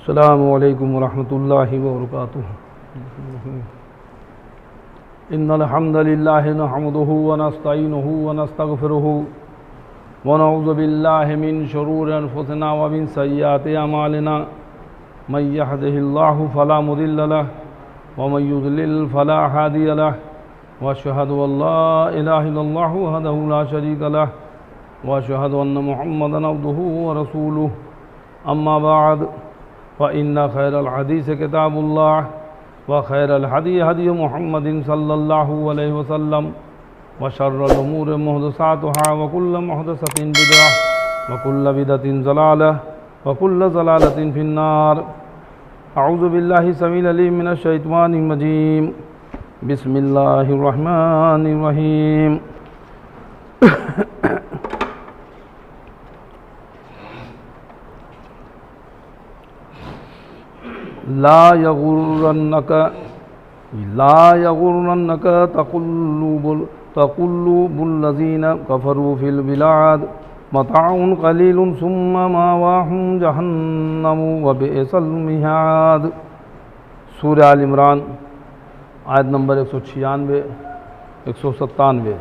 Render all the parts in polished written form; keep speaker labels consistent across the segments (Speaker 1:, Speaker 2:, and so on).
Speaker 1: अस्सलामु अलैकुम वरहमतुल्लाहि वबरकातुहू। इन्नल हम्दलिल्लाहि नहमदुहु व नस्तईनुहु व नस्तगफिरुहु व नऊज़ु बिल्लाहि मिन शुरूरि अनफुसिना व मिन सय्यिआति अमालिना। मन यहदिहिल्लाहु फला मुदिल्ल लहु व मन युद्लिल फला हादिय लहु व अशहदु अल्ला इलाहा इल्लल्लाहु वहदहु ला शरीका लहु व अशहदु अन्ना मुहम्मदन अब्दुहु व रसूलुहु। अम्मा बाद फ़इन्ना खैरल हदीस किताबुल्लाह व खैरल हदी हदी मुहम्मदिन सल्लल्लाहु अलैहि वसल्लम व शर्रल उमूरि मुहदसातुहा व कुल्लु मुहदसतिन बिदअह व कुल्लु बिदअतिन ज़लालह व कुल्लु ज़लालतिन फिन्नार। अऊज़ु बिल्लाहि समील अलीम मिनश शैतानिर रजीम। बिस्मिल्लाहिर रहमानिर रहीम। ला यगुर्रन्नक तक़ल्लुबुल्लज़ीना कफ़रू फ़िल बिलाद मताउन क़लीलुन सुम्मा मावाहुम जहन्नम व बिअसल मिहाद। सूरह आल इमरान आयत नंबर 196 197।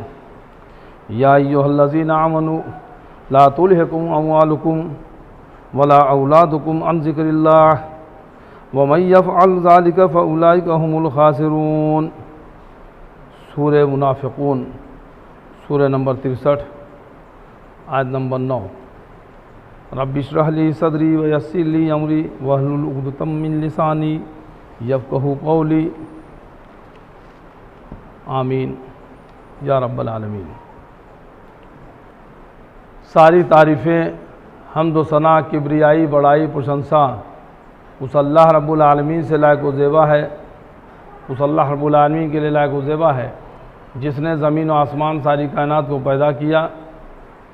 Speaker 1: या अय्युहल्लज़ीना आमनू ला तुल्हिकुम अमवालुकुम वला औलादुकुम अन ज़िक्रिल्लाह वमन यफ़अल ज़ालिका फ़उलाइका हुमुल ख़ासिरून। सूरह मुनाफ़िक़ून सूरह नंबर 63 आयत नंबर 9। रब्बि इश्रह ली सदरी व यस्सिर ली अमरी वहलुल उक़दतम मिन लिसानी यफ़क़हू क़ौली। आमीन या रब्बल आलमीन। सारी तारीफ़ें, हम्द व सना, किब्रियाई, बड़ाई, प्रशंसा उस अल्लाह रब्बुल आलमीन से लायक व ज़ेबा है, उस अल्लाह रब्बुल आलमीन के लिए लायक व ज़ेबा है जिसने ज़मीन व आसमान सारी कायनात को पैदा किया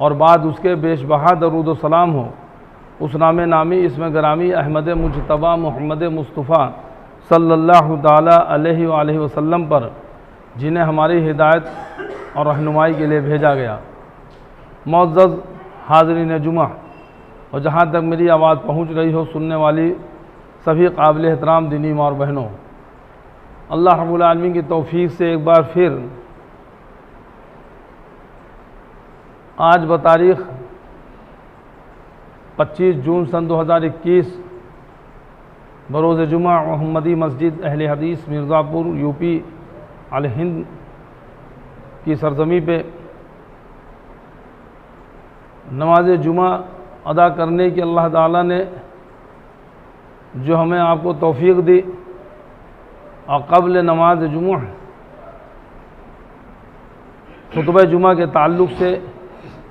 Speaker 1: और बाद उसके बेशबहा दरूद व सलाम हो उस नामी इसमें ग्रामी अहमद मुज्तबा मोहम्मद मुस्तफ़ा सल्लल्लाहु ताला अलैहि वसल्लम पर, जिन्हें हमारी हिदायत और रहनुमाई के लिए भेजा गया। मुअज़्ज़ज़ हाज़रीन जुमा और जहाँ तक मेरी आवाज़ पहुँच रही हो सुनने वाली सभी काबिल एहतराम दीनी माँ और बहनों, अल्लाह रब्बुल आलमीन की तौफ़ीक़ से एक बार फिर आज बतारीख़ 25 जून सन 2021 बरोज़ जुमा मोहम्मदी मस्जिद अहले हदीस मिर्ज़ापुर यूपी अल हिंद की सरज़मी पे नमाज जुमा अदा करने की अल्लाह ताला ने जो हमें आपको तौफ़ीक़ दी और क़ब्ल नमाज जुमा खुतबा जुमा के ताल्लुक़ से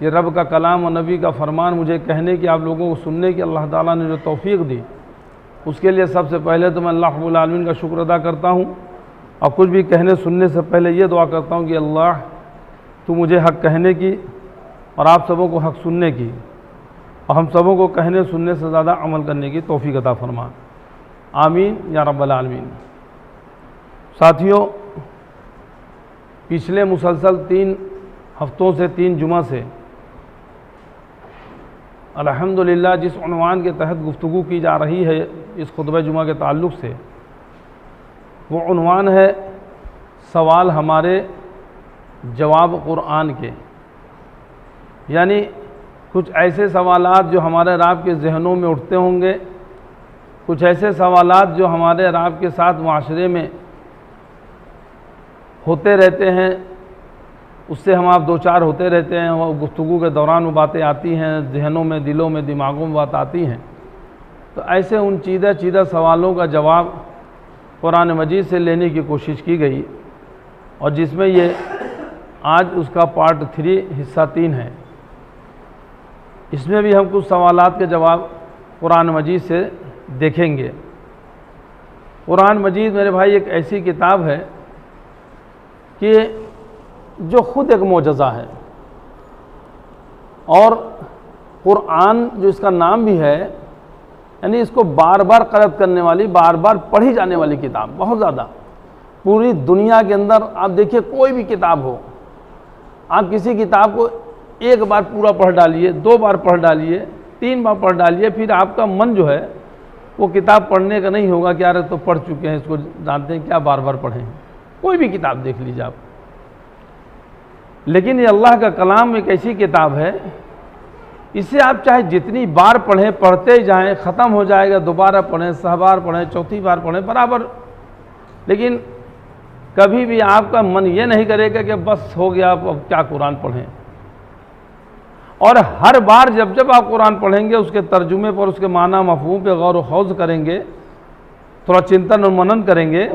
Speaker 1: ये रब का कलाम और नबी का फ़रमान मुझे कहने की, आप लोगों को सुनने की अल्लाह ताला ने जो तौफ़ीक़ दी, उसके लिए सबसे पहले तो मैं अल्लाह रब्बुल आलमीन का शुक्र अदा करता हूँ और कुछ भी कहने सुनने से पहले ये दुआ करता हूँ कि अल्लाह तू मुझे हक़ कहने की और आप सबों को हक़ सुनने की और हम सबों को कहने सुनने से ज़्यादा अमल करने की तौफ़ीक़ अता फ़रमा। आमीन या रब्बल आलमीन। साथियों, पिछले मुसलसल 3 हफ़्तों से 3 जुमा से अल्हम्दुलिल्लाह जिस उन्वान के तहत गुफ्तगू की जा रही है इस खुतबा जुमा के ताल्लुक़ से, वो उन्वान है सवाल हमारे जवाब कुरान के। यानी कुछ ऐसे सवालात जो हमारे राब के ज़हनों में उठते होंगे, कुछ ऐसे सवालात जो हमारे राब के साथ माशरे में होते रहते हैं, उससे हम आप दो चार होते रहते हैं, वो गुफ्तगू के दौरान वो बातें आती हैं, ज़हनों में, दिलों में, दिमागों में बात आती हैं। तो ऐसे उन चीदा सवालों का जवाब कुरान मजीद से लेने की कोशिश की गई और जिसमें ये आज उसका पार्ट 3 हिस्सा 3 है। इसमें भी हम कुछ सवालात के जवाब कुरान मजीद से देखेंगे। कुरान मजीद मेरे भाई एक ऐसी किताब है कि जो ख़ुद एक मोजज़ा है और कुरान जो इसका नाम भी है, यानी इसको बार बार क़रअत करने वाली, बार बार पढ़ी जाने वाली किताब, बहुत ज़्यादा। पूरी दुनिया के अंदर आप देखिए कोई भी किताब हो, आप किसी किताब को एक बार पूरा पढ़ डालिए, 2 बार पढ़ डालिए, 3 बार पढ़ डालिए, फिर आपका मन जो है वो किताब पढ़ने का नहीं होगा कि यार तो पढ़ चुके हैं, इसको जानते हैं, क्या बार बार पढ़ें। कोई भी किताब देख लीजिए आप। लेकिन ये अल्लाह का कलाम एक ऐसी किताब है, इसे आप चाहे जितनी बार पढ़ें, पढ़ते जाएं, ख़त्म हो जाएगा, दोबारा पढ़ें, 6 बार पढ़ें, चौथी बार पढ़ें, बराबर। लेकिन कभी भी आपका मन ये नहीं करेगा कि बस हो गया, अब क्या कुरान पढ़ें। और हर बार जब जब आप कुरान पढ़ेंगे, उसके तर्जुमे पर, उसके माना मफ़हूम पे गौर व खौज करेंगे, थोड़ा चिंतन और मनन करेंगे,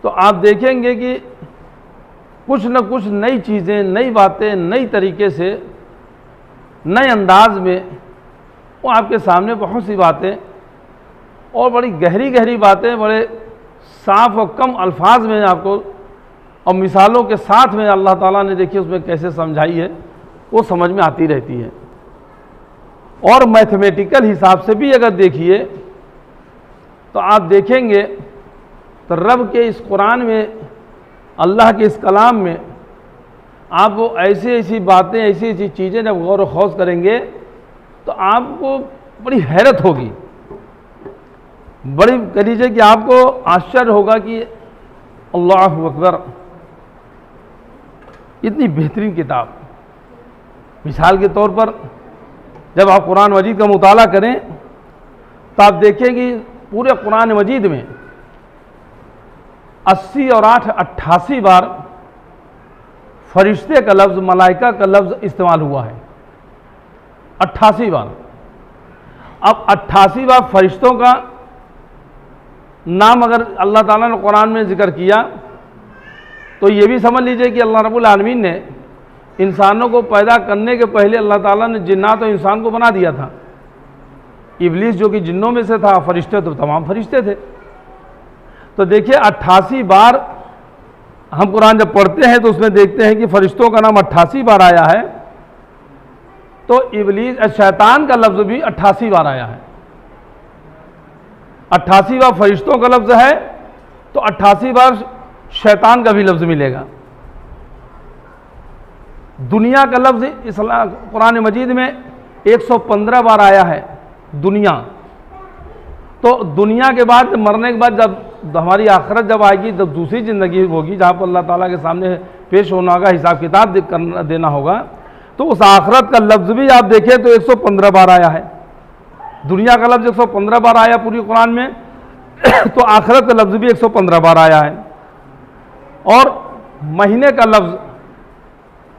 Speaker 1: तो आप देखेंगे कि कुछ न कुछ नई चीज़ें, नई बातें, नई तरीके से, नए अंदाज में वो आपके सामने बहुत सी बातें और बड़ी गहरी गहरी बातें, बड़े साफ और कम अल्फाज में आपको और मिसालों के साथ में अल्लाह ताला ने देखिए उसमें कैसे समझाई है, वो समझ में आती रहती है। और मैथमेटिकल हिसाब से भी अगर देखिए तो आप देखेंगे तो रब के इस कुरान में, अल्लाह के इस कलाम में आप वो ऐसी ऐसी बातें, ऐसी ऐसी चीज़ें जब गौर व खौज करेंगे तो आपको बड़ी हैरत होगी, बड़ी कह लीजिए कि आपको आश्चर्य होगा कि अल्लाहु अकबर, इतनी बेहतरीन किताब। मिसाल के तौर पर जब आप कुरान मजीद का मुताला करें तो आप देखें कि पूरे कुरान मजीद में 80 और 8 88 बार फरिश्ते का लफ्ज़, मलाइका का लफ्ज़ इस्तेमाल हुआ है। 88 बार। अब 88 बार फरिश्तों का नाम अगर अल्लाह ताला ने कुरान में जिक्र किया तो ये भी समझ लीजिए कि अल्लाह रब्बुल आलमीन ने इंसानों को पैदा करने के पहले अल्लाह ताला ने जिन्नात और इंसान को बना दिया था। इब्लीस जो कि जिन्नों में से था, फरिश्ते तो तमाम फरिश्ते थे। तो देखिए 88 बार हम कुरान जब पढ़ते हैं तो उसमें देखते हैं कि फरिश्तों का नाम 88 बार आया है, तो इब्लीस शैतान का लफ्ज़ भी 88 बार आया है। 88 बार फरिश्तों का लफ्ज़ है तो 88 बार शैतान का भी लफ्ज़ मिलेगा। दुनिया का लफ्ज़ इस्लाम कुरान मजीद में 115 बार आया है, दुनिया। तो दुनिया के बाद, मरने के बाद जब हमारी आखिरत जब आएगी, जब दूसरी ज़िंदगी होगी जहाँ पर अल्लाह ताला के सामने पेश होना होगा, हिसाब किताब देना होगा, तो उस आखिरत का लफ्ज़ भी आप देखें तो 115 बार आया है। दुनिया का लफ्ज़ 115 बार आया पूरी कुरान में, तो आखिरत का लफ्ज़ भी 115 बार आया है। और महीने का लफ्ज़,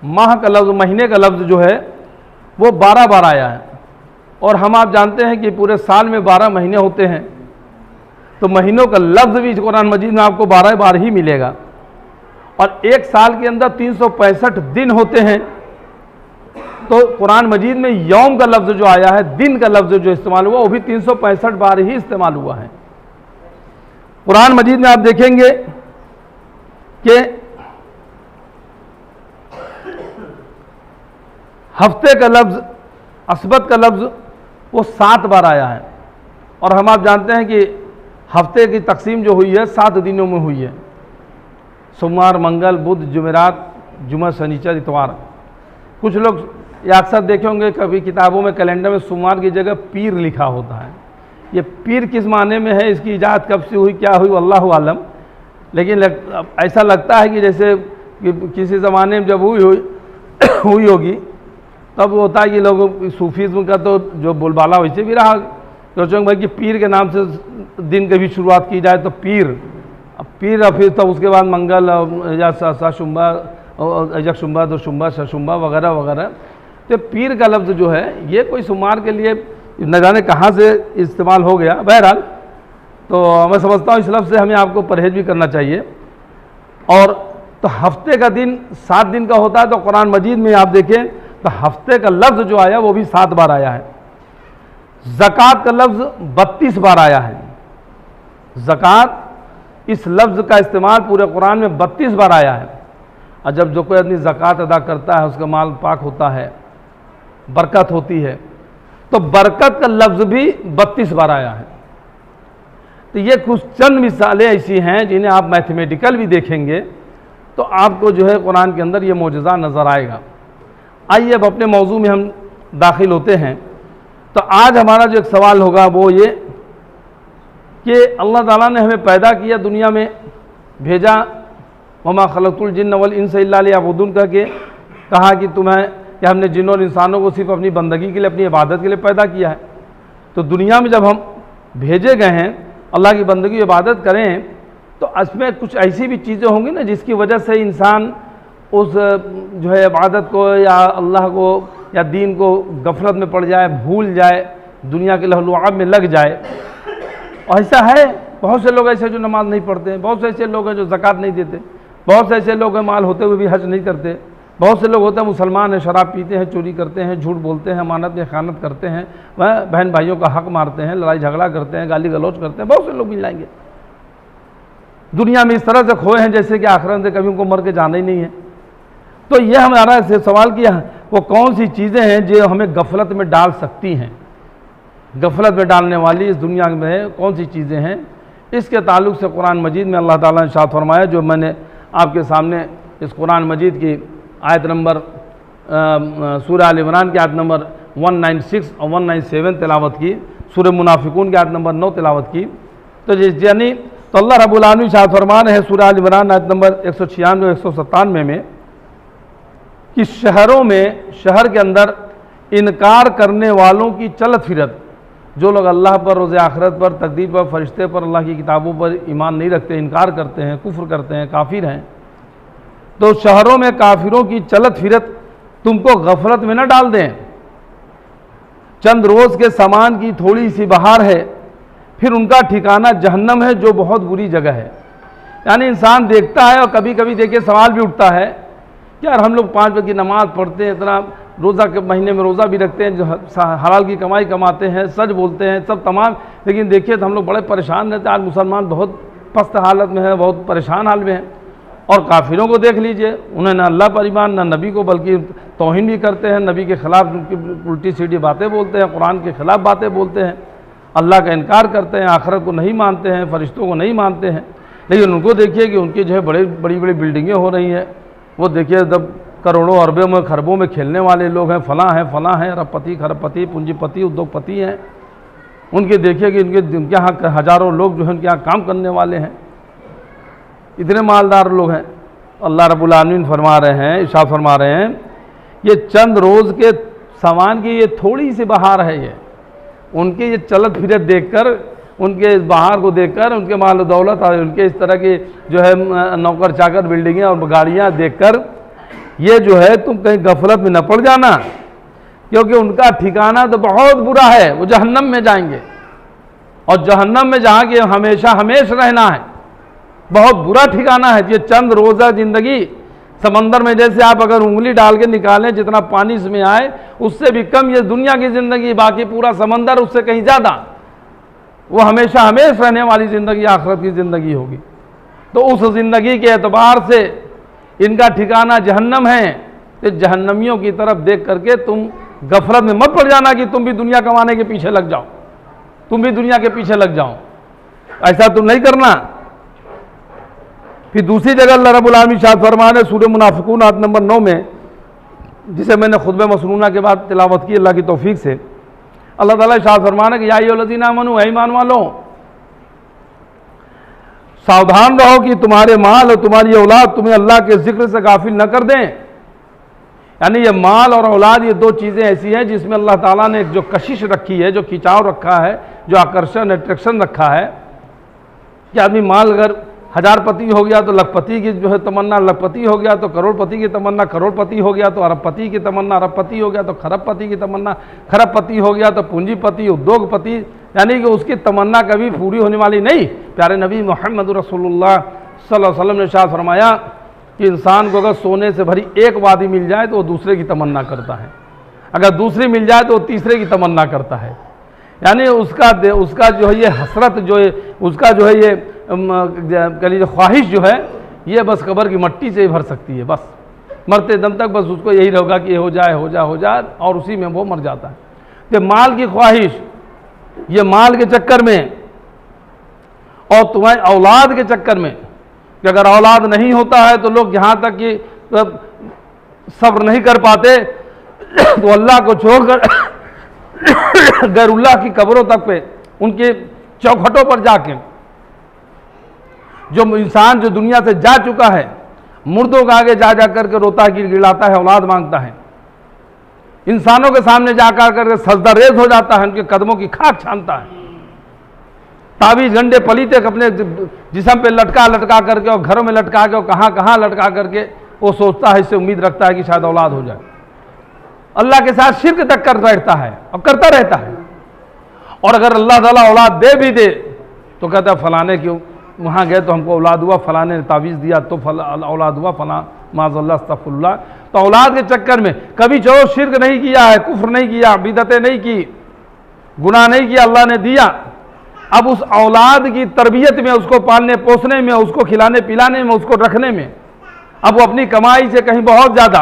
Speaker 1: माह का लफ्ज़, महीने का लफ्ज़ जो है वो 12 बार आया है। और हम आप जानते हैं कि पूरे साल में 12 महीने होते हैं, तो महीनों का लफ्ज़ भी कुरान मजीद में आपको 12 बार ही मिलेगा। और एक साल के अंदर 365 दिन होते हैं, तो कुरान मजीद में यौम का लफ्ज़ जो आया है, दिन का लफ्ज़ जो इस्तेमाल हुआ, वो भी 365 बार ही इस्तेमाल हुआ है। कुरान मजीद में आप देखेंगे कि हफ्ते का लफ्ज़, असबत का लफ्ज़ वो 7 बार आया है। और हम आप जानते हैं कि हफ्ते की तकसीम जो हुई है 7 दिनों में हुई है, सोमवार, मंगल, बुध, जुमेरात, जुमा, शनिचर, इतवार। कुछ लोग ये अक्सर देखे होंगे कभी किताबों में, कैलेंडर में सोमवार की जगह पीर लिखा होता है। ये पीर किस माने में है, इसकी इजाज़त कब से हुई, क्या हुई, अल्लाहु आलम। लेकिन ऐसा लगता है कि जैसे कि किसी ज़माने में जब हुई होगी, तब होता है कि लोगों सूफीज़्म का तो जो बोलबाला वैसे भी रहा, सोचेंगे भाई कि पीर के नाम से दिन की भी शुरुआत की जाए, तो पीर, फिर तो उसके बाद मंगल या सशुम्बा, यकशुम्बा, दुशुम्बा, शशुम्बा वगैरह वगैरह। तो पीर का लफ्ज़ जो है ये कोई शुमार के लिए न जाने कहाँ से इस्तेमाल हो गया। बहरहाल तो मैं समझता हूँ इस लफ्ज़ से हमें आपको परहेज भी करना चाहिए। और तो हफ्ते का दिन 7 दिन का होता है, तो कुरान मजीद में आप देखें तो हफ्ते का लफ्ज़ जो आया वो भी 7 बार आया है। ज़कात का लफ्ज़ 32 बार आया है। ज़कात, इस लफ्ज़ का इस्तेमाल पूरे कुरान में 32 बार आया है। और जब जो कोई आदमी ज़कात अदा करता है उसका माल पाक होता है, बरकत होती है, तो बरकत का लफ्ज़ भी 32 बार आया है। तो ये कुछ चंद मिसालें ऐसी हैं जिन्हें आप मैथमेटिकल भी देखेंगे तो आपको जो है कुरान के अंदर ये मौजज़ा नज़र आएगा। आइए अब अपने मौजू में हम दाखिल होते हैं। तो आज हमारा जो एक सवाल होगा वो ये कि अल्लाह ताला ने हमें पैदा किया, दुनिया में भेजा, वमा खलक़तुल जिन्न वल इंसा इल्ला लियअबुदून करके कहा कि हमने जिन्नों और इंसानों को सिर्फ अपनी बंदगी के लिए, अपनी इबादत के लिए पैदा किया है। तो दुनिया में जब हम भेजे गए हैं अल्लाह की बंदगी इबादत करें, तो इसमें कुछ ऐसी भी चीज़ें होंगी ना जिसकी वजह से इंसान उस जो है इबादत को या अल्लाह को या दीन को गफलत में पड़ जाए, भूल जाए, दुनिया के लहलुआब में लग जाए। ऐसा है, बहुत से लोग ऐसे जो नमाज नहीं पढ़ते हैं, बहुत से ऐसे लोग हैं जो ज़कात नहीं देते, बहुत से ऐसे लोग हैं माल होते हुए भी हज नहीं करते, बहुत से लोग होते हैं मुसलमान हैं, शराब पीते हैं, चोरी करते हैं, झूठ बोलते हैं, अमानत में ख़यानत करते हैं, वह बहन भाइयों का हक मारते हैं, लड़ाई झगड़ा करते हैं, गाली गलौज करते हैं, बहुत से लोग मिल जाएंगे। दुनिया में इस तरह से खोए हैं जैसे कि आखिरत से कभी उनको मर के जाना ही नहीं है। तो ये हमारा सवाल किया, वो कौन सी चीज़ें हैं जो हमें गफलत में डाल सकती हैं, गफलत में डालने वाली इस दुनिया में कौन सी चीज़ें हैं। इसके ताल्लुक़ से कुरान मजीद में अल्लाह ताला ने इरशाद फरमाया, जो मैंने आपके सामने इस कुरान मजीद की आयत नंबर सूरह आल इमरान की आयत नंबर 196 और 197 तिलावत की, सूरह मुनाफिकून की आयत नंबर 9 तिलावत की। तो यानी तो अल्लाह रब्बुल आलमीन इरशाद फरमान है सूरह आल इमरान आयत नंबर 196 और 197 में कि शहरों में, शहर के अंदर इनकार करने वालों की चलत फिरत, जो लोग अल्लाह पर, रोज़े आखिरत पर, तकदीर पर, फरिश्ते पर, अल्लाह की किताबों पर ईमान नहीं रखते, इनकार करते हैं, कुफ्र करते हैं, काफिर हैं, तो शहरों में काफिरों की चलत फिरत तुमको गफलत में न डाल दें। चंद रोज़ के सामान की थोड़ी सी बहार है, फिर उनका ठिकाना जहन्नम है जो बहुत बुरी जगह है। यानी इंसान देखता है और कभी कभी देखिए सवाल भी उठता है कि यार हम लोग 5 वक्त की नमाज़ पढ़ते हैं, इतना रोज़ा के महीने में रोज़ा भी रखते हैं, जो हलाल की कमाई कमाते हैं, सच बोलते हैं, सब तमाम, लेकिन देखिए तो हम लोग बड़े परेशान रहते हैं। आज मुसलमान बहुत पस्त हालत में है, बहुत परेशान हाल में है। और काफिरों को देख लीजिए, उन्हें ना अल्लाह पर ईमान, ना नबी को, बल्कि तौहीन भी करते हैं, नबी के ख़िलाफ़ उल्टी सीधी बातें बोलते हैं, कुरान के ख़िलाफ़ बातें बोलते हैं, अल्लाह का इनकार करते हैं, आखिरत को नहीं मानते हैं, फरिश्तों को नहीं मानते हैं। लेकिन उनको देखिए कि उनकी जो है बड़ी बड़ी बिल्डिंगें हो रही हैं, वो देखिए जब करोड़ों अरबों में खरबों में खेलने वाले लोग हैं, फलां हैं, अरबपति, खरबपति, पूंजीपति, उद्योगपति हैं। उनके देखिए कि उनके यहाँ हज़ारों लोग जो है उनके यहाँ काम करने वाले हैं, इतने मालदार लोग हैं। अल्लाह रब्बुल आलमीन फरमा रहे हैं, इरशाद फरमा रहे हैं, ये चंद रोज़ के सामान की ये थोड़ी सी बहार है, ये उनके ये चलत फिरत देखकर, उनके इस बहार को देखकर, उनके माल दौलत और उनके इस तरह की जो है नौकर चाकर बिल्डिंगें और गाड़ियाँ देखकर ये जो है तुम कहीं गफलत में न पड़ जाना, क्योंकि उनका ठिकाना तो बहुत बुरा है, वो जहन्नम में जाएंगे। और जहन्नम में जहाँ के हमेशा रहना है, बहुत बुरा ठिकाना है। ये चंद रोज़ा ज़िंदगी समंदर में जैसे आप अगर उंगली डाल के निकालें जितना पानी इसमें आए, उससे भी कम ये दुनिया की ज़िंदगी, बाकी पूरा समंदर उससे कहीं ज़्यादा, वो हमेशा रहने वाली ज़िंदगी आखिरत की ज़िंदगी होगी। तो उस ज़िंदगी के एतबार से इनका ठिकाना जहन्नम है। तो जहन्नमियों की तरफ देख करके तुम गफलत में मत पड़ जाना कि तुम भी दुनिया कमाने के पीछे लग जाओ, तुम भी दुनिया के पीछे लग जाओ, ऐसा तुम नहीं करना। फिर दूसरी जगह अल्लाह रब्बुल आलमीन इरशाद फरमान है सूरह मुनाफिकून आयत नंबर 9 में, जिसे मैंने खुतबे मसनूना के बाद तिलावत की अल्लाह की तौफीक से, अल्लाह ताला इरशाद फरमान है कि या अय्युहल्लज़ीना आमनू, ऐ ईमान वालों, सावधान रहो कि तुम्हारे माल और तुम्हारी औलाद तुम्हें अल्लाह के जिक्र से गाफिल न कर दें। यानी ये माल और औलाद, ये दो चीज़ें ऐसी हैं जिसमें अल्लाह ताला ने जो कशिश रखी है, जो खिंचाव रखा है, जो आकर्षण, अट्रैक्शन रखा है कि आदमी माल अगर हजारपति हो गया तो लखपति की जो है तमन्ना लखपति हो गया, तो करोड़पति की तमन्ना करोड़पति हो गया, तो अरबपति की तमन्ना अरबपति हो गया, तो खरबपति की तमन्ना खरबपति हो गया, तो पूंजीपति, उद्योगपति, यानी कि उसकी तमन्ना कभी पूरी होने वाली नहीं। प्यारे नबी मोहम्मद रसूलुल्लाह सल्लल्लाहु अलैहि वसल्लम ने इरशाद फरमाया कि इंसान को अगर सोने से भरी एक वादी मिल जाए तो वो दूसरे की तमन्ना करता है, अगर दूसरी मिल जाए तो वो तीसरे की तमन्ना करता है। यानी उसका जो है ये हसरत, जो है उसका जो है ये कह लीजिए ख्वाहिश जो है, ये बस कब्र की मट्टी से ही भर सकती है। बस मरते दम तक बस उसको यही होगा कि हो जाए हो जाए हो जाए, और उसी में वो मर जाता है। तो माल की ख्वाहिश, ये माल के चक्कर में और तुम्हारी औलाद के चक्कर में, कि अगर औलाद नहीं होता है तो लोग यहाँ तक कि सब्र नहीं कर पाते तो अल्लाह को छोड़कर गैरुल्लाह की कब्रों तक पे उनके चौखटों पर जाके जो इंसान जो दुनिया से जा चुका है, मुर्दों के आगे जा जा करके रोता है, गिड़गिड़ाता है, औलाद मांगता है, इंसानों के सामने जाकर करके सजदा रेज हो जाता है, उनके कदमों की खाक छानता है, ताबीज गंडे पलीते अपने जिस्म पे लटका लटका करके और घरों में लटका के और कहाँ कहाँ लटका करके वो सोचता है, इससे उम्मीद रखता है कि शायद औलाद हो जाए। अल्लाह के साथ शिर्क तक कर बैठता है और करता रहता है। और अगर अल्लाह ताला औलाद दे भी दे तो कहता है फलाने क्यों वहाँ गए तो हमको औलाद हुआ, फलाने ने तावीज़ दिया तो औलाद हुआ, फला माज़अल्लाह अस्तग़फिरुल्लाह। तो औलाद के चक्कर में कभी चलो शिर्क नहीं किया है, कुफ्र नहीं किया, बिदअतें नहीं की, गुनाह नहीं किया, अल्लाह ने दिया। अब उस औलाद की तरबियत में, उसको पालने पोसने में, उसको खिलाने पिलाने में, उसको रखने में अब वो अपनी कमाई से कहीं बहुत ज़्यादा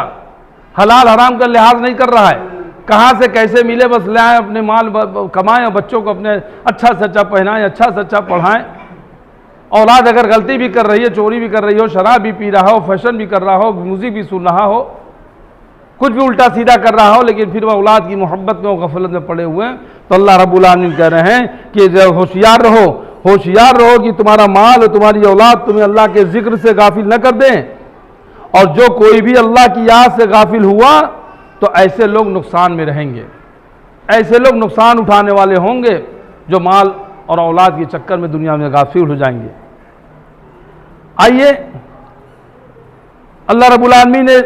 Speaker 1: हलाल हराम का लिहाज नहीं कर रहा है, कहाँ से कैसे मिले बस ले आए, अपने माल कमाएं और बच्चों को अपने अच्छा से अच्छा पहनाएं, अच्छा से अच्छा पढ़ाएं। औलाद अगर गलती भी कर रही है, चोरी भी कर रही हो, शराब भी पी रहा हो, फैशन भी कर रहा हो, म्यूज़िक भी सुन रहा हो, कुछ भी उल्टा सीधा कर रहा हो, लेकिन फिर वह औलाद की मोहब्बत में, गफलत में पड़े हुए हैं, तो अल्लाह रब्बुल आलमीन कह रहे हैं कि होशियार रहो, होशियार रहो कि तुम्हारा माल और तुम्हारी औलाद तुम्हें अल्लाह के जिक्र से गाफिल न कर दें। और जो कोई भी अल्लाह की याद से गाफिल हुआ तो ऐसे लोग नुकसान में रहेंगे, ऐसे लोग नुकसान उठाने वाले होंगे जो माल और औलाद के चक्कर में दुनिया में गाफिल हो जाएंगे। आइए अल्लाह रब्बुल आलमीन ने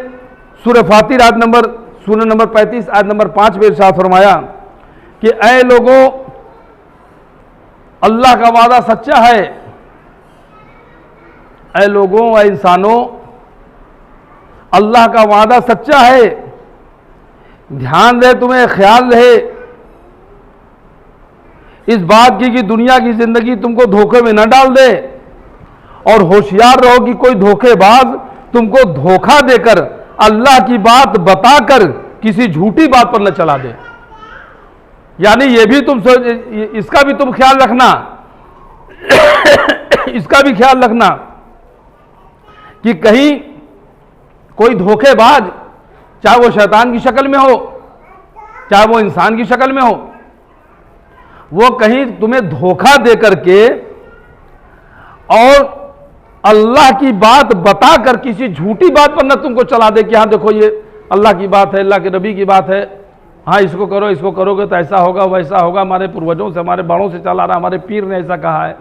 Speaker 1: सूरह फातिर सूरह नंबर 35 आयत नंबर 5 में इरशाद फरमाया कि ऐ लोगों, अल्लाह का वादा सच्चा है। ऐ लोगों, ऐ इंसानों, अल्लाह का वादा सच्चा है। ध्यान रहे, तुम्हें ख्याल रहे इस बात की कि दुनिया की जिंदगी तुमको धोखे में न डाल दे, और होशियार रहो कि कोई धोखेबाज तुमको धोखा देकर अल्लाह की बात बताकर किसी झूठी बात पर न चला दे। यानी ये भी तुम इसका भी तुम ख्याल रखना इसका भी ख्याल रखना कि कहीं कोई धोखेबाज, चाहे वो शैतान की शक्ल में हो, चाहे वो इंसान की शक्ल में हो, वो कहीं तुम्हें धोखा दे करके और अल्लाह की बात बताकर किसी झूठी बात पर न तुमको चला दे कि हाँ देखो ये अल्लाह की बात है, अल्लाह के नबी की बात है, हाँ इसको करो, इसको करोगे तो ऐसा होगा वैसा होगा, हमारे पूर्वजों से हमारे बड़ों से चला रहा, हमारे पीर ने ऐसा कहा है।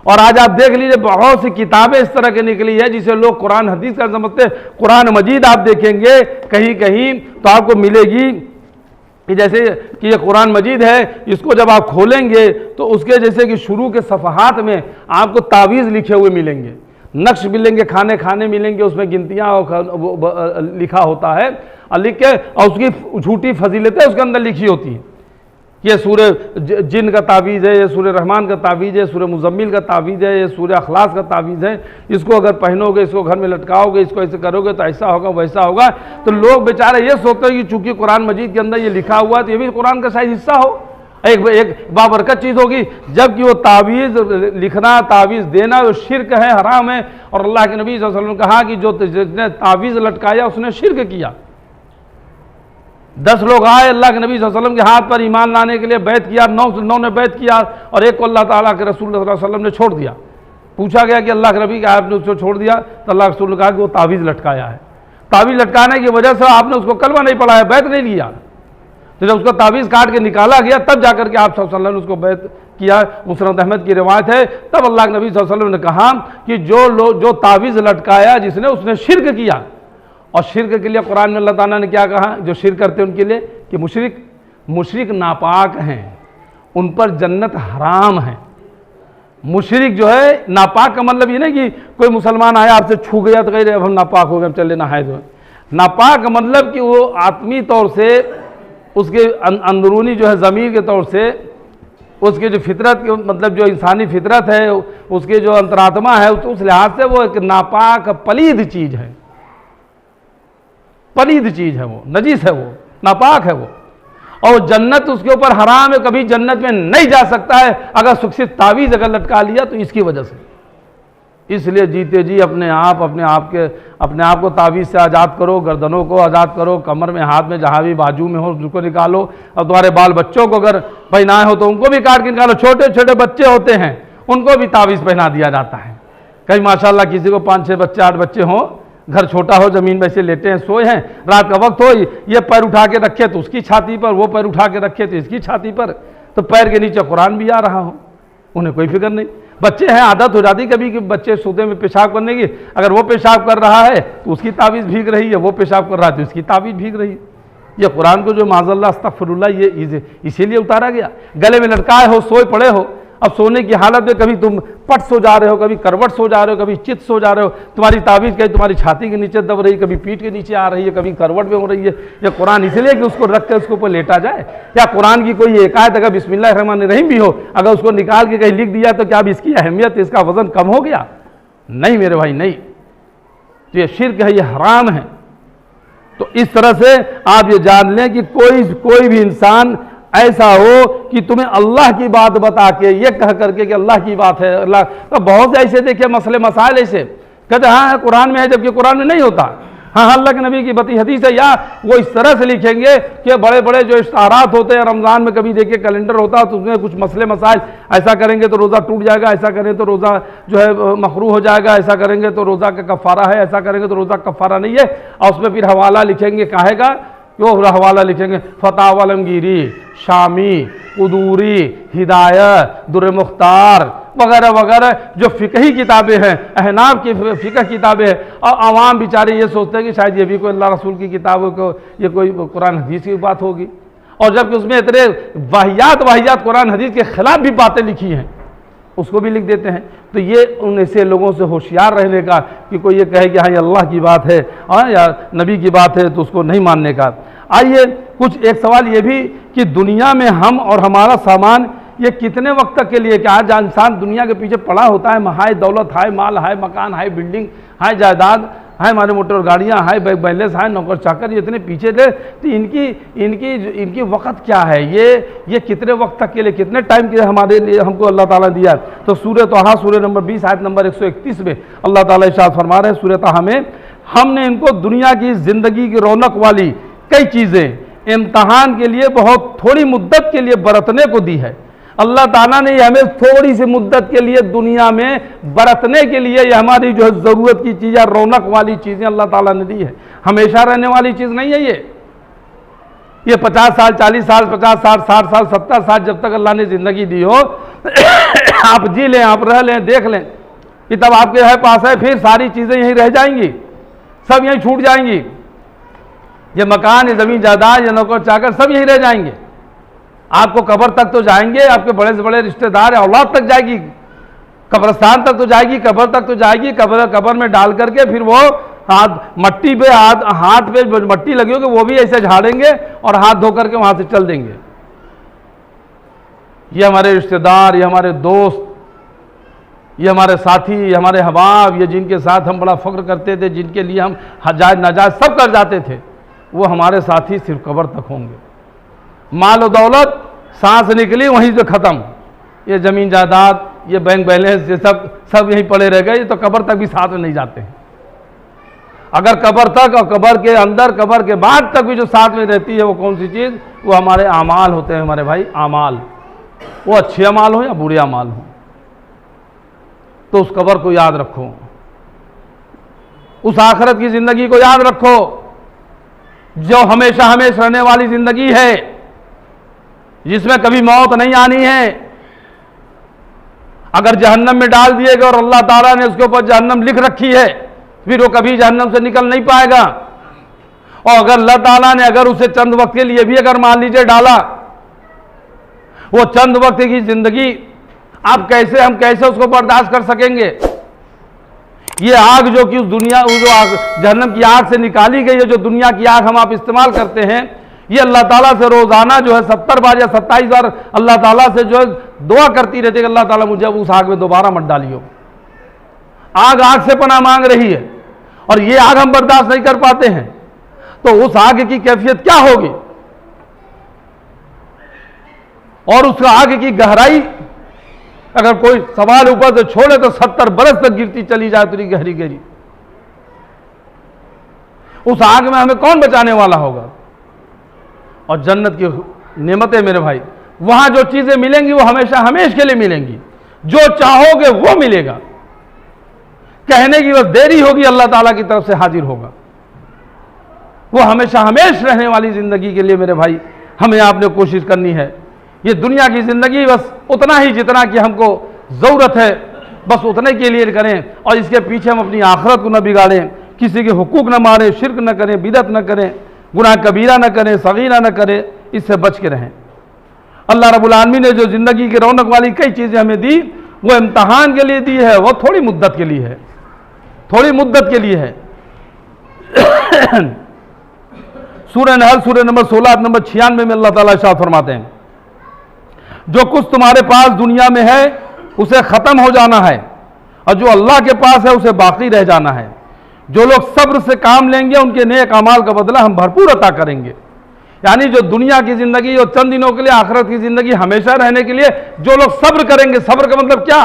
Speaker 1: और आज आप देख लीजिए बहुत सी किताबें इस तरह की निकली है जिसे लोग कुरान हदीस का समझते हैं। कुरान मजीद आप देखेंगे कहीं कहीं तो आपको मिलेगी कि जैसे कि ये कुरान मजीद है, इसको जब आप खोलेंगे तो उसके जैसे कि शुरू के सफ़हात में आपको तावीज़ लिखे हुए मिलेंगे, नक्श मिलेंगे, खाने मिलेंगे, उसमें गिनतियाँ लिखा होता है और लिख के और उसकी झूठी फजीलतें उसके अंदर लिखी होती हैं। ये सूरह जिन का तावीज़ है, ये सूरह रहमान का तावीज़ है, सूरह मुज़म्मिल का तावीज़ है, ये सूरह अखलास का तावीज़ है, इसको अगर पहनोगे, इसको घर में लटकाओगे, इसको ऐसे करोगे तो ऐसा होगा वैसा होगा। तो लोग बेचारे ये सोचते हैं कि चूंकि कुरान मजीद के अंदर ये लिखा हुआ है तो ये भी कुरान का शायद हिस्सा हो, एक बाबरकत चीज़ होगी, जबकि वो तावीज़ लिखना, तावीज़ देना वो शिर्क है, हराम है। और अल्लाह के नबी सल्लल्लाहु अलैहि वसल्लम ने कहा कि जो जिसने तावीज़ लटकाया उसने शिर्क किया। 10 लोग आए अल्लाह के नबी सल्लल्लाहु अलैहि वसल्लम के हाथ पर ईमान लाने के लिए, बैत किया, 9 ने बैत किया और एक को अल्लाह ताला के रसूल सल्लल्लाहु अलैहि वसल्लम ने छोड़ दिया। पूछा गया कि अल्लाह के नबी का आपने उसको छोड़ दिया, तो अल्लाह के रसूल ने कहा कि वो तावीज़ लटकाया है, तावीज़ लटकाने की वजह से आपने उसको कलमा नहीं पढ़ा है, बैत नहीं लिया। तो जब उसको तावीज़ काट के निकाला गया तब जाकर के आप सल्लल्लाहु अलैहि वसल्लम ने उसको बैत किया। मुस्नद अहमद की रिवायत है, तब अल्लाह के नबी सल्लल्लाहु अलैहि वसल्लम ने कहा कि जो तावीज़ लटकाया जिसने, उसने शिर्क किया। और शिर्क के लिए कुरान में अल्लाह ताला ने क्या कहा, जो शिर्क करते हैं उनके लिए कि मुशरिक नापाक हैं, उन पर जन्नत हराम है। मुशरिक जो है नापाक का मतलब ये नहीं कि कोई मुसलमान आया आपसे छू गया तो कह रहे अब हम नापाक हो गए, हम चले नहाए धोए। नापाक का मतलब कि वो आत्मी तौर से, उसके अंदरूनी जो है ज़मीर के तौर से, उसके जो फितरत मतलब जो इंसानी फितरत है, उसके जो अंतरात्मा है, उस लिहाज से वो एक नापाक पलीद चीज़ है, पलीद चीज़ है, वो नजीस है, वो नापाक है वो। और जन्नत उसके ऊपर हराम है, कभी जन्नत में नहीं जा सकता है अगर सुखसित तावीज़ अगर लटका लिया तो इसकी वजह से। इसलिए जीते जी अपने आप को तावीज़ से आज़ाद करो, गर्दनों को आज़ाद करो, कमर में, हाथ में, जहाँ भी बाजू में हो उसको निकालो। और तुम्हारे बाल बच्चों को अगर पहनाए हो तो उनको भी काट के निकालो। छोटे छोटे बच्चे होते हैं उनको भी तावीज़ पहना दिया जाता है। कहीं माशाल्लाह किसी को 5-6 बच्चे, 8 बच्चे हों, घर छोटा हो, ज़मीन में से लेटे हैं, सोए हैं, रात का वक्त हो, ये पैर उठा के रखे तो उसकी छाती पर, वो पैर उठा के रखे तो इसकी छाती पर, तो पैर के नीचे कुरान भी आ रहा हो, उन्हें कोई फिक्र नहीं। बच्चे हैं, आदत हो जाती कभी कि बच्चे सोते में पेशाब करने की, अगर वो पेशाब कर रहा है तो उसकी तावीज़ भीग रही है, वो पेशाब कर रहा है तो उसकी तावीज़ भीग रही है। ये कुरान को जो माज़अल्लाह अस्तग़फिरुल्लाह ये इसीलिए उतारा गया। गले में लटकाए हो, सोए पड़े हो, अब सोने की हालत में कभी तुम पट सो जा रहे हो, कभी करवट सो जा रहे हो, कभी चित सो जा रहे हो, तुम्हारी तावीज़ कहीं तुम्हारी छाती के नीचे दब रही, कभी पीठ के नीचे आ रही है, कभी करवट में हो रही है। यह कुरान इसलिए कि उसको रख कर उसके ऊपर लेटा जाए। या कुरान की कोई एक आयत अगर बिस्मिल्लाहिर्रहमानिर्रहीम भी हो, अगर उसको निकाल के कहीं लिख दिया तो क्या अब इसकी अहमियत, इसका वजन कम हो गया? नहीं मेरे भाई, नहीं। तो ये शिर्क है, ये हराम है। तो इस तरह से आप ये जान लें कि कोई भी इंसान ऐसा हो कि तुम्हें अल्लाह की बात बता के ये कह करके कि अल्लाह की बात है, अल्लाह, तो बहुत से ऐसे देखे मसले मसाइल ऐसे कहते हाँ कुरान में है, जबकि कुरान में नहीं होता। हाँ अल्लाह के नबी की बती हदीस है, या वो इस तरह से लिखेंगे कि बड़े बड़े जो इश्तारात होते हैं, रमज़ान में कभी देखिए कैलेंडर होता है तो उसमें कुछ मसले मसाइल, ऐसा करेंगे तो रोज़ा टूट जाएगा, ऐसा करें तो रोज़ा जो है मकरूह हो जाएगा, ऐसा करेंगे तो रोज़ा का कफ़ारा है, ऐसा करेंगे तो रोज़ा कफ़ारा नहीं है। और उसमें फिर हवाला लिखेंगे, काहेगा वो हवाला लिखेंगे फतावा आलमगीरी, शामी, कुदूरी, हिदायत, दुर्र मुख्तार वगैरह वगैरह जो फ़िक़ही किताबें हैं, अहनाफ की फ़िक़ह किताबें हैं। और आवाम बेचारे ये सोचते हैं कि शायद ये भी कोई अल्लाह रसूल की किताबों को, ये कोई कुरान हदीस की बात होगी। और जबकि उसमें इतने वाहियात कुरान हदीस के ख़िलाफ़ भी बातें लिखी हैं, उसको भी लिख देते हैं। तो ये उन ऐसे लोगों से होशियार रहने का कि कोई ये कहे कि हाँ ये अल्लाह की बात है, हाँ या नबी की बात है, तो उसको नहीं मानने का। आइए कुछ एक सवाल ये भी कि दुनिया में हम और हमारा सामान ये कितने वक्त तक के लिए, क्या आज इंसान दुनिया के पीछे पड़ा होता है, हाय दौलत, हाय माल, हाय मकान, हाय बिल्डिंग, हाय जायदाद, हाय हमारे मोटर गाड़ियाँ, हाय बैग बैलेंस, हाय नौकर चाकर, ये इतने पीछे थे, तो इनकी वक़्त क्या है? ये कितने वक्त तक के लिए, कितने टाइम के लिए हमारे लिए हमको अल्लाह ताला दिया? तो सूरह तहा सूरह नंबर 20 आयत नंबर 131 में अल्लाह ताला इरशाद फरमा रहे हैं सूरह तहा में, हमने इनको दुनिया की ज़िंदगी की रौनक वाली कई चीज़ें इम्तहान के लिए बहुत थोड़ी मुद्दत के लिए बरतने को दी है। अल्लाह ताला ने हमें थोड़ी सी मुद्दत के लिए दुनिया में बरतने के लिए, ये हमारी जो है ज़रूरत की चीज़ें, रौनक वाली चीज़ें अल्लाह ताला ने दी है, हमेशा रहने वाली चीज़ नहीं है। ये 50 साल, 40 साल, 50 साल, 60 साल, 70 साल जब तक अल्लाह ने ज़िंदगी दी हो आप जी लें, आप रह लें, देख लें कि तब आपके है पास है, फिर सारी चीज़ें यहीं रह जाएंगी, सब यहीं छूट जाएंगी। ये मकान, ये ज़मीन जायदाद, ये नौकर चाकर सब यहीं रह जाएंगे। आपको कब्र तक तो जाएंगे, आपके बड़े से बड़े रिश्तेदार औलाद तक जाएगी, कब्रस्तान तक तो जाएगी, कब्र तक तो जाएगी, कब्र में डाल करके फिर वो हाथ मट्टी पे, हाथ पे मट्टी लगी होगी वो भी ऐसे झाड़ेंगे और हाथ धो करके वहां से चल देंगे। ये हमारे रिश्तेदार, ये हमारे दोस्त, ये हमारे साथी, ये हमारे हबाब, ये जिनके साथ हम बड़ा फ़ख्र करते थे, जिनके लिए हम जायज़ नाजायज़ सब कर जाते थे, वो हमारे साथी सिर्फ कब्र तक होंगे। माल और दौलत सांस निकली वहीं से ख़त्म, ये ज़मीन जायदाद, ये बैंक बैलेंस, ये सब यहीं पड़े रह गए, तो कब्र तक भी साथ में नहीं जाते हैं। अगर कब्र तक और कब्र के अंदर, कब्र के बाद तक भी जो साथ में रहती है वो कौन सी चीज़? वो हमारे आमाल होते हैं हमारे भाई, आमाल, वो अच्छे अमाल हो या बुरे अमाल हो। तो उस कब्र को याद रखो, उस आखिरत की ज़िंदगी को याद रखो जो हमेशा हमेशा रहने वाली ज़िंदगी है, जिसमें कभी मौत नहीं आनी है। अगर जहन्नम में डाल दिए गए और अल्लाह ताला ने उसके ऊपर जहन्नम लिख रखी है, फिर वो कभी जहन्नम से निकल नहीं पाएगा। और अगर अल्लाह ताला ने अगर उसे चंद वक्त के लिए भी अगर मान लीजिए डाला, वो चंद वक्त की जिंदगी हम कैसे उसको बर्दाश्त कर सकेंगे? ये आग जो कि उस दुनिया, जो आग जहन्नम की आग से निकाली गई है, जो दुनिया की आग हम आप इस्तेमाल करते हैं, ये अल्लाह ताला से रोजाना जो है 70 बार या 27 बार अल्लाह ताला से जो है दुआ करती रहती है कि अल्लाह ताला मुझे उस आग में दोबारा मत डालियो। आग से पनाह मांग रही है और ये आग हम बर्दाश्त नहीं कर पाते हैं, तो उस आग की कैफियत क्या होगी और उस आग की गहराई अगर कोई सवाल ऊपर से छोड़े तो 70 बरस तक गिरती चली जाए उतनी गहरी गहरी। उस आग में हमें कौन बचाने वाला होगा? और जन्नत की नेमतें मेरे भाई, वहां जो चीजें मिलेंगी वो हमेशा हमेशा के लिए मिलेंगी। जो चाहोगे वो मिलेगा, कहने की बस देरी होगी, अल्लाह ताला की तरफ से हाजिर होगा। वो हमेशा हमेशा रहने वाली जिंदगी के लिए मेरे भाई हमें आपने कोशिश करनी है। ये दुनिया की जिंदगी बस उतना ही जितना कि हमको जरूरत है, बस उतने के लिए करें, और इसके पीछे हम अपनी आखिरत को न बिगाड़ें, किसी के हुकूक न मारें, शिर्क न करें, बिदअत न करें, गुनाह कबीरा न करें, सगीरा न करें, इससे बच के रहें। अल्लाह रब्बुल आलमीन ने जो जिंदगी की रौनक वाली कई चीज़ें हमें दी, वो इम्तहान के लिए दी है, वो थोड़ी मुद्दत के लिए है, थोड़ी मुद्दत के लिए है। सूरह नहल सूरह नंबर 16 आयत नंबर 96 में अल्लाह ताला इरशाद फरमाते हैं, जो कुछ तुम्हारे पास दुनिया में है उसे ख़त्म हो जाना है, और जो अल्लाह के पास है उसे बाकी रह जाना है। जो लोग सब्र से काम लेंगे उनके नेक अमाल का बदला हम भरपूर अता करेंगे। यानी जो दुनिया की ज़िंदगी और चंद दिनों के लिए, आखिरत की ज़िंदगी हमेशा रहने के लिए जो लोग सब्र करेंगे। सब्र का मतलब क्या?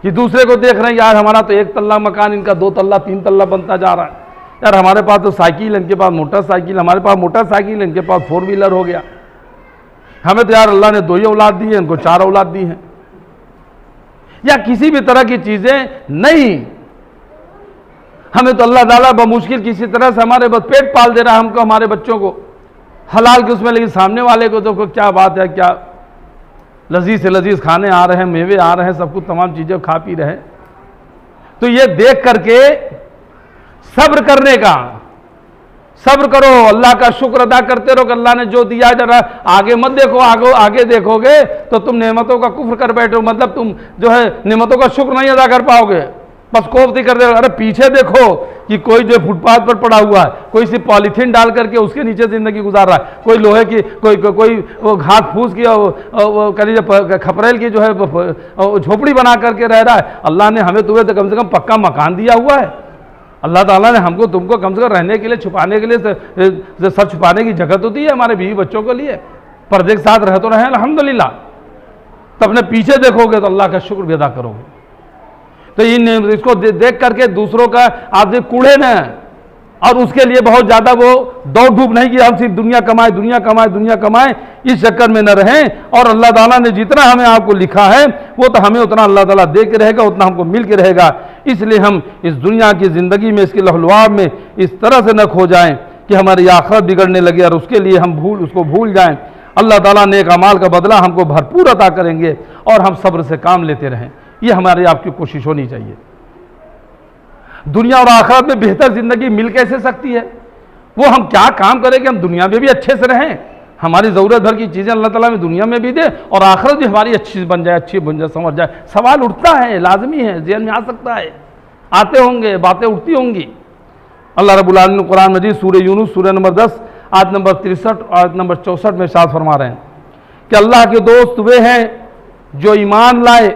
Speaker 1: कि दूसरे को देख रहे हैं, यार हमारा तो 1 तल्ला मकान, इनका 2 तल्ला 3 तल्ला बनता जा रहा है, यार हमारे पास तो साइकिल, इनके पास मोटरसाइकिल, हमारे पास मोटरसाइकिल, इनके पास 4 व्हीलर हो गया, हमें तो यार अल्लाह ने 2 ही औलाद दी है, इनको 4 औलाद दी हैं। या किसी भी तरह की चीज़ें नहीं, हमें तो अल्लाह ताला बमुश्किल किसी तरह से हमारे बस पेट पाल दे रहा है, हमको, हमारे बच्चों को हलाल के उसमें, लेकिन सामने वाले को तो क्या बात है, क्या लजीज से लजीज खाने आ रहे हैं, मेवे आ रहे हैं, सब कुछ तमाम चीज़ें खा पी रहे हैं। तो ये देख करके सब्र करने का, सब्र करो, अल्लाह का शुक्र अदा करते रहो कि अल्लाह ने जो दिया, जरा आगे मत देखो, आगे देखोगे तो तुम नेमतों का कुफ्र कर बैठो, मतलब तुम जो है नेमतों का शुक्र नहीं अदा कर पाओगे, बस कोफ्ती कर दे। अरे पीछे देखो कि कोई जो फुटपाथ पर पड़ा हुआ है, कोई सिर्फ पॉलीथीन डाल करके उसके नीचे जिंदगी गुजार रहा है, कोई लोहे की, कोई वो घास फूस की, खपरेल की जो है झोपड़ी बना करके रह रहा है। अल्लाह ने हमें तुम्हें तो कम से कम पक्का मकान दिया हुआ है। अल्लाह ताला ने हमको तुमको कम से कम रहने के लिए, छुपाने के लिए, सर छुपाने की जगह तो दी है हमारे बीवी बच्चों के लिए, पर्दे के साथ रह तो रहे अल्हम्दुलिल्लाह। तो अपने पीछे देखोगे तो अल्लाह का शुक्र भी अदा करोगे। तो इसको देख करके दूसरों का आप कूड़े न, और उसके लिए बहुत ज़्यादा वो दौड़ धूप नहीं कि हम सिर्फ दुनिया कमाए, दुनिया कमाए, दुनिया कमाए, इस चक्कर में न रहें। और अल्लाह ताला ने जितना हमें आपको लिखा है वो तो हमें उतना अल्लाह ताला दे के रहेगा, उतना हमको मिल के रहेगा। इसलिए हम इस दुनिया की ज़िंदगी में, इसके लहलुआब में इस तरह से न खो जाएं कि हमारी आखिरत बिगड़ने लगे और उसके लिए हम उसको भूल जाएं। अल्लाह ताला नेक अमाल का बदला हमको भरपूर अता करेंगे और हम सब्र से काम लेते रहें। ये हमारी आपकी कोशिश होनी चाहिए। दुनिया और आखिरत में बेहतर जिंदगी मिल कैसे सकती है? वो हम क्या काम करें कि हम दुनिया में भी अच्छे से रहें, हमारी ज़रूरत भर की चीज़ें अल्लाह ताला में दुनिया में भी दे और आखिरत भी हमारी अच्छी बन जाए, अच्छी बन जाए, समझ जाए। सवाल उठता है, लाजमी है, ज़हन में आ सकता है, आते होंगे, बातें उठती होंगी। अल्लाह रब्बुल आलमीन ने कुरान मजीद सूरह यूनुस सूरह नंबर 10 आयत नंबर 63 आयत नंबर 64 में इरशाद फरमा रहे हैं कि अल्लाह के दोस्त वे हैं जो ईमान लाए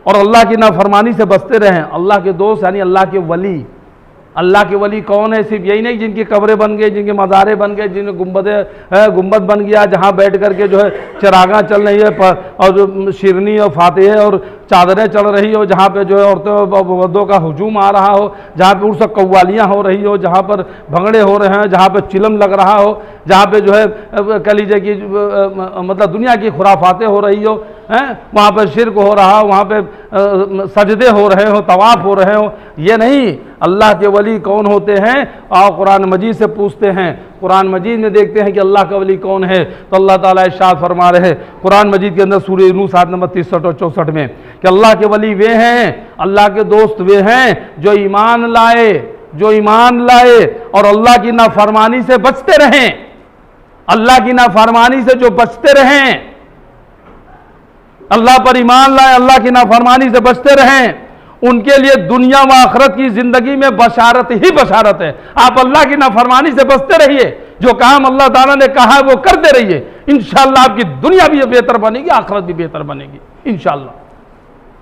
Speaker 1: और अल्लाह की नाफरमानी से बचते रहें। अल्लाह के दोस्त यानी अल्लाह के वली। अल्लाह के वली कौन है? सिर्फ यही नहीं जिनकी कब्रें बन गई, जिनके मज़ारे बन गए, जिनके गुंबद बन गया, जहाँ बैठ करके जो है चिरागां चल रही है और शिरनी और फातिहे और चादरें चल रही हो, जहाँ पे जो है औरतों मर्दों का हुजूम आ रहा हो, जहाँ पे उर्स कव्वालियाँ हो रही हो, जहाँ पर भंगड़े हो रहे हैं, जहाँ पे चिलम लग रहा हो, जहाँ पे जो है कलीजे की मतलब दुनिया की खुराफातें हो रही हो, हैं वहाँ पर शिरक हो रहा हो, वहाँ पे सजदे हो रहे हो, तवाफ़ हो रहे हो। ये नहीं, अल्लाह के वली कौन होते हैं? और कुरान मजीद से पूछते हैं, कुरान मजीद में देखते हैं कि अल्लाह का वली कौन है। तो अल्लाह ताला इरशाद फरमा रहे हैं कुरान मजीद के अंदर सूरह यूनुस आयत नंबर 63 और 64 में कि अल्लाह के वली वे हैं, अल्लाह के दोस्त वे हैं जो ईमान लाए, जो ईमान लाए और अल्लाह की नाफरमानी से बचते रहें। अल्लाह की नाफरमानी से जो बचते रहें, अल्लाह पर ईमान लाए, अल्लाह की नाफरमानी से बचते रहें, उनके लिए दुनिया व आखिरत की जिंदगी में बशारत ही बशारत है। आप अल्लाह की नाफरमानी से बचते रहिए, जो काम अल्लाह ताला ने कहा है वो करते रहिए, इंशाअल्लाह आपकी दुनिया भी बेहतर बनेगी, आखिरत भी बेहतर बनेगी इंशाअल्लाह।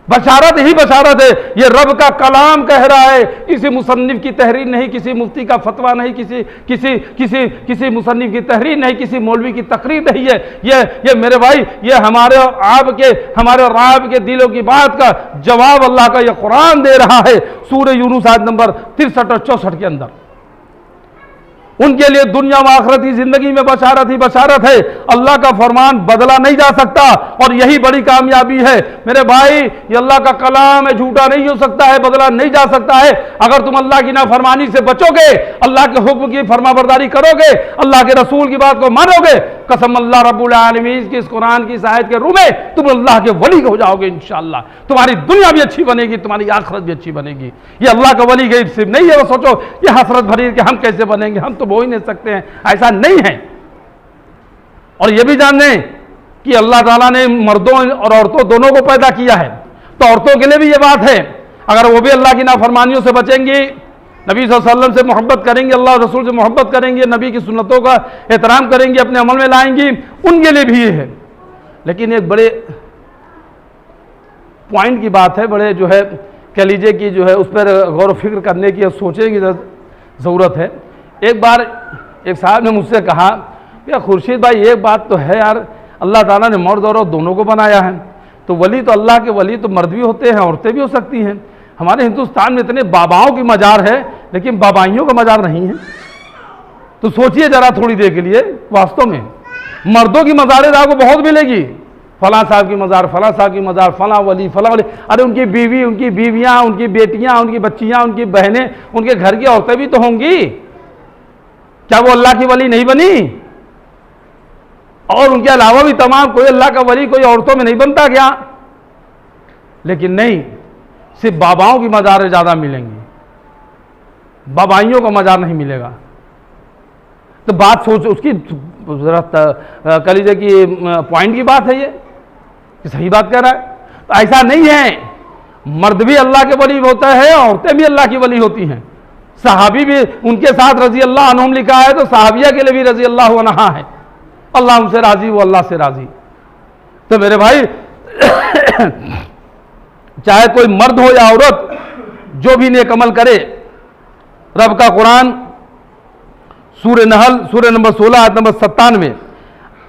Speaker 1: बशारत ही बशारत है। ये रब का कलाम कह रहा है, किसी मुसन्निफ की तहरीर नहीं, किसी मुफ्ती का फतवा नहीं, किसी मुसन्निफ की तहरीर नहीं, किसी मौलवी की तकरीर नहीं है। ये मेरे भाई, ये हमारे और आपके दिलों की बात का जवाब अल्लाह का ये कुरान दे रहा है सूरह यूनुस आयत नंबर 63 और 64 के अंदर। उनके लिए दुनिया व आखिरत की जिंदगी में बशारत ही बशारत है। अल्लाह का फरमान बदला नहीं जा सकता और यही बड़ी कामयाबी है मेरे भाई। ये अल्लाह का कलाम है, झूठा नहीं हो सकता है, बदला नहीं जा सकता है। अगर तुम अल्लाह की नाफरमानी से बचोगे, अल्लाह के हुक्म की फरमाबरदारी करोगे, अल्लाह के रसूल की बात को मानोगे, कसम अल्लाह रब्बुल आलमीन की इस कुरान की इस आयत के रूह में तुम अल्लाह के वली हो जाओगे इंशाअल्लाह। तुम्हारी दुनिया भी अच्छी बनेगी, तुम्हारी आखिरत भी अच्छी बनेगी। ये अल्लाह का वली गई सिर्फ नहीं है वो सोचो ये हसरत भरी कि हम कैसे बनेंगे, हम तो हो ही नहीं सकते हैं, ऐसा नहीं है। और ये भी जान लें कि अल्लाह ताला ने मर्दों और औरतों दोनों को पैदा किया है, तो औरतों के लिए भी ये बात है, अगर वो भी अल्लाह की नाफरमानियों से बचेंगी, नबी सल्लल्लाहु अलैहि वसल्लम से मोहब्बत करेंगी, अल्लाह रसूल से मोहब्बत करेंगे, नबी की सुन्नतों का एहतराम करेंगी, अपने अमल में लाएंगी, उनके लिए भी ये है। लेकिन एक बड़े पॉइंट की बात है, बड़े जो है कह लीजिए कि जो है उस पर गौर फिक्र करने की, सोचने की ज़रूरत है। एक बार एक साहब ने मुझसे कहा या खुर्शीद भाई एक बात तो है यार, अल्लाह ताला ने मर्द और औरत दोनों को बनाया है, तो वली तो अल्लाह के वली तो मर्द भी होते हैं, औरतें भी हो सकती हैं। हमारे हिंदुस्तान में इतने बाबाओं की मजार है लेकिन बाबाइयों का मजार नहीं है। तो सोचिए जरा थोड़ी देर के लिए, वास्तव में मर्दों की मजारें आपको बहुत मिलेगी, फलां साहब की मजार, फलां साहब की मजार, फलां वली, फलां वली। अरे उनकी बीवी, उनकी बीवियाँ, उनकी बेटियाँ, उनकी बच्चियाँ, उनकी बहनें, उनके घर की औरतें भी तो होंगी, क्या वो अल्लाह की वली नहीं बनी? और उनके अलावा भी तमाम, कोई अल्लाह का वली कोई औरतों में नहीं बनता क्या? लेकिन नहीं, सिर्फ बाबाओं की मजारें ज़्यादा मिलेंगी, बाबाइयों का मजार नहीं मिलेगा। तो बात सोच उसकी जरा कह लीजिए कि पॉइंट की बात है ये, कि सही बात कह रहा है। तो ऐसा नहीं है, मर्द भी अल्लाह के वली होता है, औरतें भी अल्लाह की वली होती हैं। सहाबी भी उनके साथ रजी अल्लाह अन्हुम लिखा है, तो सहाबिया के लिए भी रजी अल्लाह अन्हा है, अल्लाह उनसे राजी, वो अल्लाह से राजी। तो मेरे भाई चाहे कोई मर्द हो या औरत, जो भी नेक अमल करे, रब का कुरान सूरह नहल सूरह नंबर 16 आयत नंबर 97,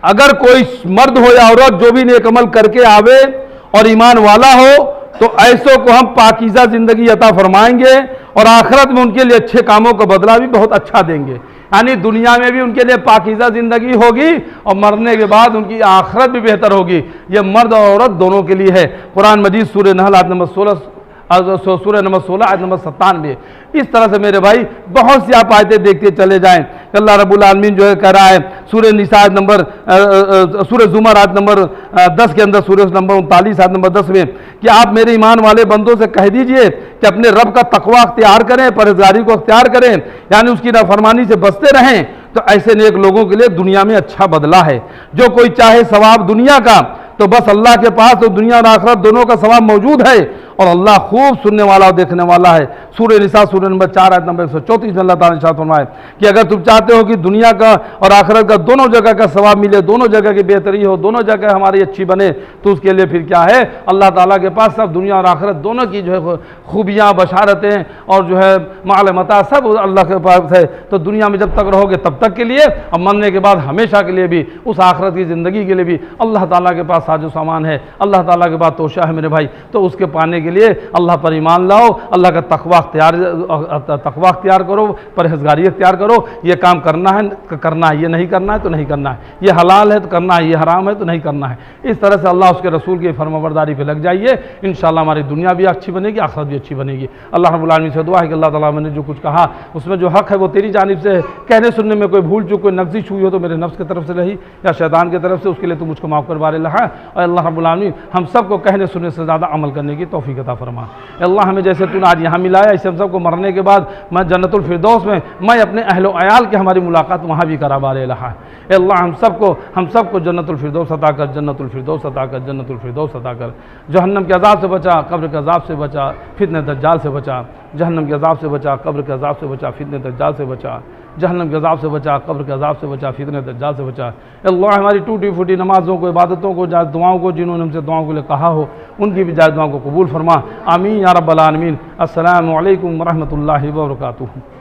Speaker 1: अगर कोई मर्द हो या औरत जो भी नेक अमल करके आवे और ईमान वाला हो, तो ऐसों को हम पाकीज़ा जिंदगी अता फरमाएंगे और आखिरत में उनके लिए अच्छे कामों का बदला भी बहुत अच्छा देंगे। यानी दुनिया में भी उनके लिए पाकीज़ा जिंदगी होगी और मरने के बाद उनकी आखिरत भी बेहतर होगी। ये मर्द और औरत दोनों के लिए है। कुरान मजीद सूरह नहल आयत नंबर 16 सूरह नंबर 16 आयत नंबर 97। इस तरह से मेरे भाई बहुत सी आप आयतें देखते चले जाएं। अल्लाह रब्बुल आलमीन जो है कह रहा है सूरह निसा आयत नंबर सूरह जुमर आयत नंबर 10 के अंदर, सूरह नंबर 39 आयत नंबर 10 में, कि आप मेरे ईमान वाले बंदों से कह दीजिए कि अपने रब का तकवा अख्तियार करें, परहेज़गारी को अख्तियार करें, यानी उसकी नाफरमानी से बचते रहें, तो ऐसे नेक लोगों के लिए दुनिया में अच्छा बदला है। जो कोई चाहे सवाब दुनिया का, तो बस अल्लाह के पास तो दुनिया और आखिरत दोनों का सवाब मौजूद है और अल्लाह खूब सुनने वाला और देखने वाला है। सूरह निसा सूरह नंबर 4 आयत नंबर 134 में अल्लाह ताला ने इरशाद फरमाया कि अगर तुम चाहते हो कि दुनिया का और आखिरत का दोनों जगह का सवाब मिले, दोनों जगह की बेहतरी हो, दोनों जगह हमारी अच्छी बने, तो उसके लिए फिर क्या है, अल्लाह ताला के पास सब दुनिया और आखिरत दोनों की जो है खूबियाँ, बशारतें और जो है मालूमात सब अल्लाह के पास है। तो दुनिया में जब तक रहोगे तब तक के लिए, और मरने के बाद हमेशा के लिए भी, उस आखिरत की ज़िंदगी के लिए भी अल्लाह ताला के पास साजो सामान है, अल्लाह ताला के पास तोशा है मेरे भाई। तो उसके पाने के लिए अल्लाह पर ईमान लाओ, अल्लाह का तकवा अख्तियार करो, परहेज़गारी अख्तियार करो। ये काम करना है, ये नहीं करना है तो नहीं करना है, ये हलाल है तो करना है, ये हराम है तो नहीं करना है। इस तरह से अल्लाह उसके रसूल की फरमाबरदारी पे लग जाइए, इंशाअल्लाह हमारी दुनिया भी अच्छी बनेगी, आखिरत भी अच्छी बनेगी। अल्लाह रब्बुल आलमीन से दुआ है कि अल्लाह ताला मैंने जो कुछ कहा उसमें जो हक़ है वो तेरी जानिब से, कहने सुनने में कोई भूल चूक, कोई नग़ज़िश हुई हो तो मेरे नफ्स की तरफ से रही या शैतान की तरफ से, उसके लिए तो मुझको माफ़ कर बारे लहा। और अल्लाह रब्बुल आलमीन हम सबको कहने सुनने से ज़्यादा अमल करने की तौफ़ीक़ अता फरमा। अल्लाह हमें जैसे तूने आज यहाँ मिलाया, ऐसे हम सबको मरने के बाद मैं जन्नतुल फिरदौस में, मैं अपने अहलो अयाल की हमारी मुलाकात वहाँ भी करा बारे लहा। अल्लाह हम सबको जन्नतुल फिरदौस अता कर, जन्नतुल फिरदौस अता कर, जन्नतुल फिरदौस अता कर। जहन्नम के अज़ाब से बचा, कब्र के अज़ाब से बचा, फितने दज्जाल से बचा। जहन्नम के अज़ाब से बचा, कब्र के अज़ाब से बचा, फितने दज्जाल से बचा। जहन्नम के अज़ाब से बचा, कब्र के अज़ाब से बचा, फितने दज्जाल से बचा। अल्लाह हमारी टूटी फूटी नमाज़ों को, इबादतों को, जायज़ दुआओं को, जिन्होंने हमसे दुआओं के लिए कहा हो उनकी भी जायज़ दुआओं को कबूल फरमा। आमीन या रब्बल आलमीन। अस्सलामु अलैकुम व रहमतुल्लाहि व बरकातुहू।